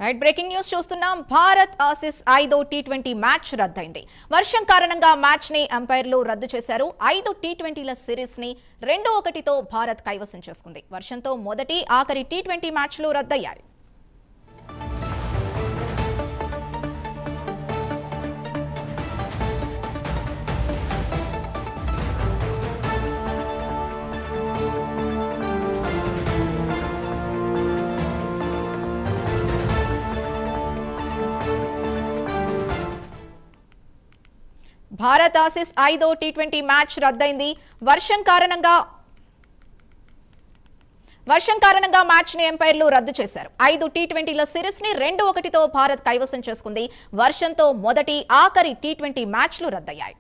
Right breaking news చూస్తున్నాం. Bharat Aussies 5వ T20 match రద్దయింది. వర్షం కారణంగా మ్యాచ్ ని అంపైర్లు రద్దు చేశారు. 5 టీ20ల సిరీస్ ని 2-1తో భారత్ కైవసం చేసుకుంది. వర్షంతో మొదటి ఆఖరి టీ20 మ్యాచ్లు రద్దయ్యాయి. భారత్ ఆసీస్ 5వ టీ20 మ్యాచ్ రద్దయింది. వర్షం కారణంగా మ్యాచ్ ని ఎంపైర్లు రద్దు చేశారు. 5 టీ20ల సిరీస్ ని 2-1తో భారత్ కైవసం చేసుకుంది. వర్షంతో మొదటి ఆఖరి టీ20 మ్యాచ్లు రద్దయ్యాయి.